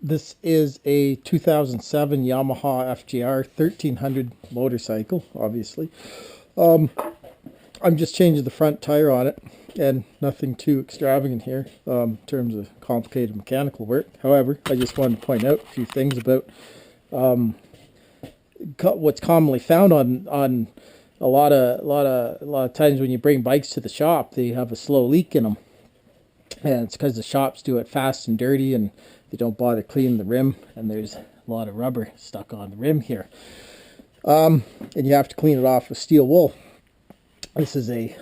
This is a 2007 Yamaha FJR1300 motorcycle, obviously. I'm just changing the front tire on it, and nothing too extravagant here in terms of complicated mechanical work. However, I just wanted to point out a few things about what's commonly found on a lot of times when you bring bikes to the shop. They have a slow leak in them, and it's because the shops do it fast and dirty, and they don't bother cleaning the rim, and there's a lot of rubber stuck on the rim here, and you have to clean it off with steel wool. This is a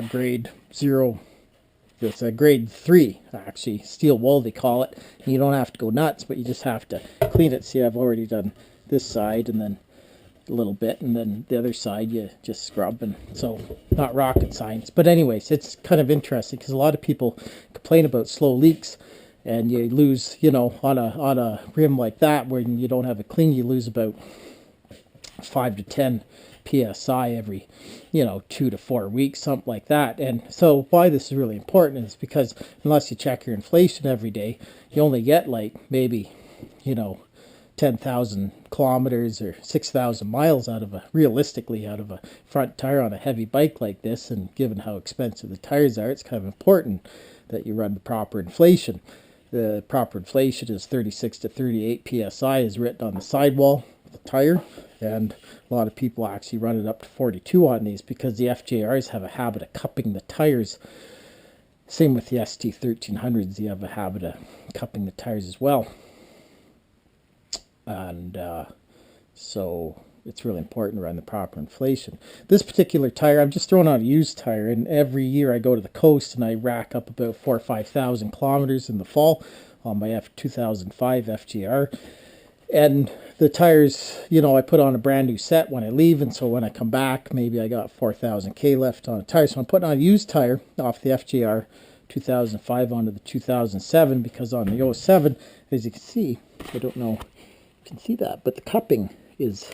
grade 0. It's a grade 3, actually, steel wool they call it. And you don't have to go nuts, but you just have to clean it. See, I've already done this side and then a little bit, and then the other side you just scrub. And so, not rocket science. But anyways, it's kind of interesting because a lot of people complain about slow leaks, and you lose, you know, on a rim like that where you don't have it clean, you lose about 5 to 10 psi every, 2 to 4 weeks, something like that. And so why this is really important is because unless you check your inflation every day, you only get like maybe 10,000 kilometers or 6,000 miles realistically out of a front tire on a heavy bike like this. And given how expensive the tires are, it's kind of important that you run the proper inflation. The proper inflation is 36 to 38 psi is written on the sidewall of the tire, and a lot of people actually run it up to 42 on these because the FJRs have a habit of cupping the tires. Same with the ST1300s, you have a habit of cupping the tires as well. And so it's really important to run the proper inflation. This particular tire, I'm just throwing out a used tire, and every year I go to the coast and I rack up about 4,000 or 5,000 kilometers in the fall on my 2005 FJR. And the tires, I put on a brand new set when I leave, and so when I come back, maybe I got 4,000 K left on a tire. So I'm putting on a used tire off the FJR 2005 onto the 2007, because on the 07, as you can see, I don't know if you can see that, but the cupping is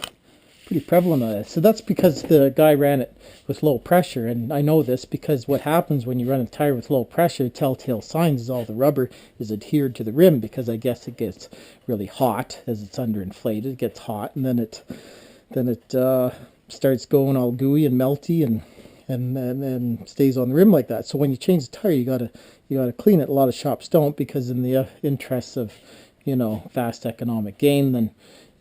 pretty prevalent on it. So that's because the guy ran it with low pressure, and I know this because what happens when you run a tire with low pressure, telltale signs is all the rubber is adhered to the rim, because I guess it gets really hot as it's underinflated. It gets hot, and then it starts going all gooey and melty and stays on the rim like that. So when you change the tire, you gotta clean it. A lot of shops don't, because in the interests of fast economic gain, then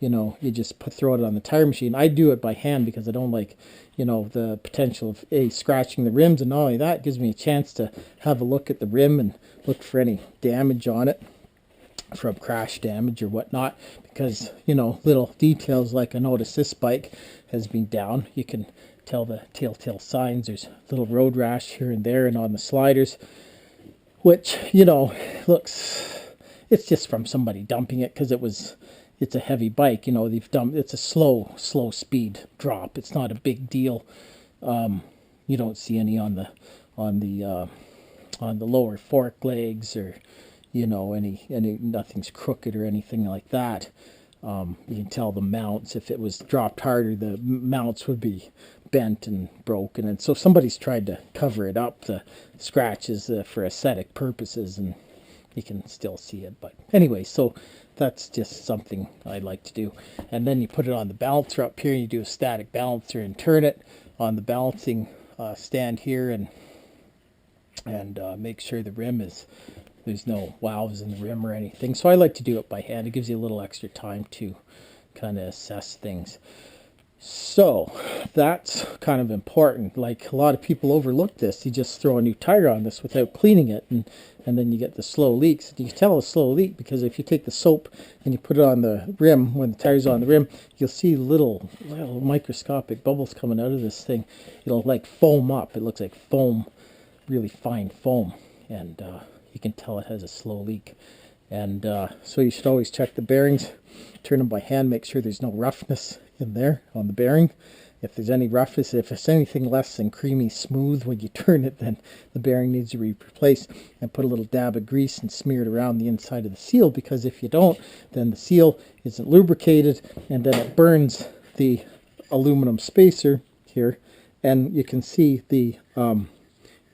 you just throw it on the tire machine. I do it by hand because I don't like, the potential of scratching the rims, and not only that, it gives me a chance to have a look at the rim and look for any damage on it from crash damage or whatnot, because, little details like I notice this bike has been down. You can tell the telltale signs. There's little road rash here and there and on the sliders, which, looks, it's just from somebody dumping it because it's a heavy bike. They've dumped, it's a slow speed drop. It's not a big deal. You don't see any on the lower fork legs, or any nothing's crooked or anything like that. You can tell the mounts, if it was dropped harder, the mounts would be bent and broken, and so somebody's tried to cover it up, the scratches, for aesthetic purposes, and you can still see it. But anyway, so that's just something I like to do. And then you put it on the balancer up here, you do a static balancer and turn it on the balancing stand here, and make sure the rim there's no valves in the rim or anything. So I like to do it by hand. It gives you a little extra time to kind of assess things. So that's kind of important. Like, a lot of people overlook this. You just throw a new tire on this without cleaning it, and then you get the slow leaks. You can tell a slow leak because if you take the soap and you put it on the rim, when the tire's on the rim, you'll see little microscopic bubbles coming out of this thing. It'll like foam up. It looks like foam, really fine foam, and you can tell it has a slow leak. And so you should always check the bearings, turn them by hand, make sure there's no roughness in there on the bearing. If there's any roughness, if it's anything less than creamy smooth when you turn it, then the bearing needs to be replaced. And put a little dab of grease and smear it around the inside of the seal, because if you don't, then the seal isn't lubricated, and then it burns the aluminum spacer here, and you can see the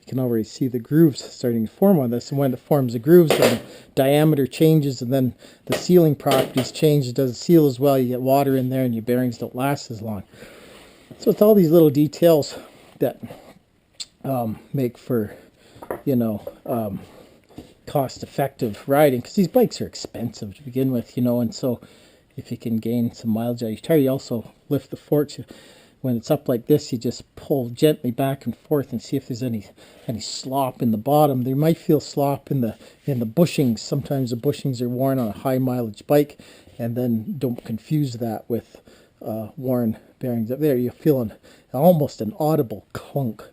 you can already see the grooves starting to form on this. And when it forms the grooves, then the diameter changes, and then the sealing properties change. It doesn't seal as well. You get water in there, and your bearings don't last as long. So it's all these little details that make for, you know, cost-effective riding, because these bikes are expensive to begin with, you know. And so if you can gain some mileage out of your tire, you also lift the forks. When it's up like this, you just pull gently back and forth and see if there's any slop in the bottom. There might feel slop in the bushings. Sometimes the bushings are worn on a high mileage bike, and then don't confuse that with worn bearings up there. You're feeling almost an audible clunk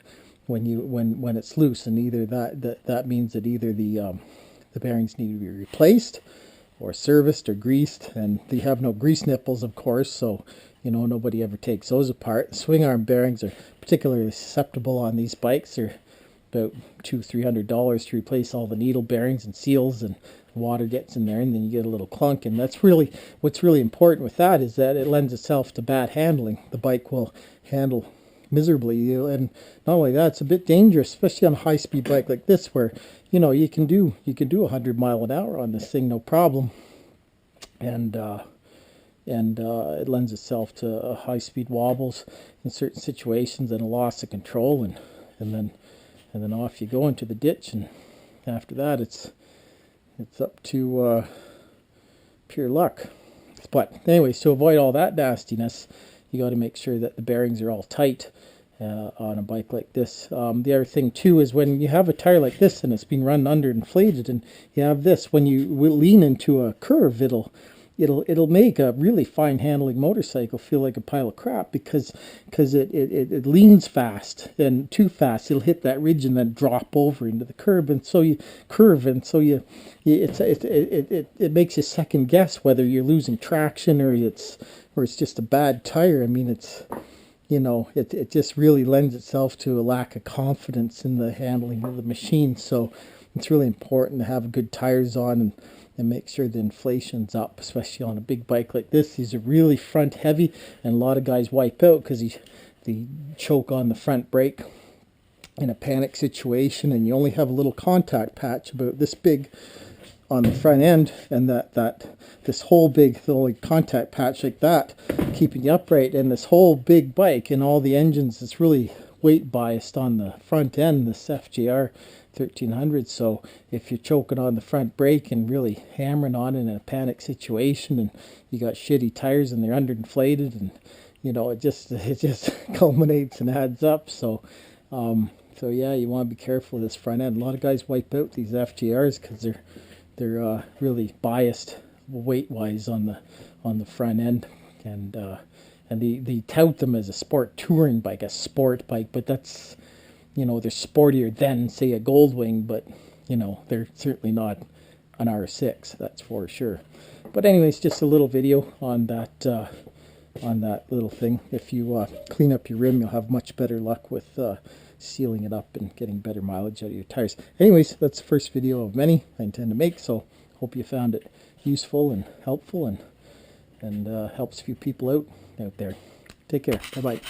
when it's loose, and either that means that either the bearings need to be replaced or serviced or greased, and they have no grease nipples, of course, so you know nobody ever takes those apart. Swing arm bearings are particularly susceptible on these bikes. They're about $200-300 to replace all the needle bearings and seals, and water gets in there, and then you get a little clunk. And that's really what's really important with that, is that it lends itself to bad handling. The bike will handle miserably, and not only that, it's a bit dangerous, especially on a high-speed bike like this, where you know you can do 100 miles an hour on this thing, no problem, and it lends itself to high-speed wobbles in certain situations, and a loss of control, and then off you go into the ditch, and after that it's up to pure luck. But anyways, to avoid all that nastiness, you got to make sure that the bearings are all tight on a bike like this. The other thing too is when you have a tire like this and it's been run under inflated, and you have this, when you lean into a curve, it'll make a really fine handling motorcycle feel like a pile of crap, because it leans fast, and too fast it'll hit that ridge and then drop over into the curb, and so you it makes you second guess whether you're losing traction or it's just a bad tire. I mean, it's, you know, it just really lends itself to a lack of confidence in the handling of the machine. So it's really important to have good tires on, and make sure the inflation's up, especially on a big bike like this. These are really front heavy, and a lot of guys wipe out because they choke on the front brake in a panic situation, and you only have a little contact patch about this big on the front end, and this whole big little contact patch like that keeping you upright, and this whole big bike and all the engines is really weight biased on the front end, this FJR1300. So if you're choking on the front brake and really hammering on it in a panic situation, and you got shitty tires and they're underinflated, and you know, it just culminates and adds up. So yeah, you want to be careful of this front end. A lot of guys wipe out these FJRs because they're really biased weight wise on the front end, and they tout them as a sport touring bike, a sport bike, but that's, you know, they're sportier than, say, a Goldwing, but you know, they're certainly not an R6, that's for sure. But anyways, just a little video on that little thing. If you clean up your rim, you'll have much better luck with sealing it up and getting better mileage out of your tires. Anyways, that's the first video of many I intend to make, so hope you found it useful and helpful, and helps a few people out there. Take care. Bye-bye.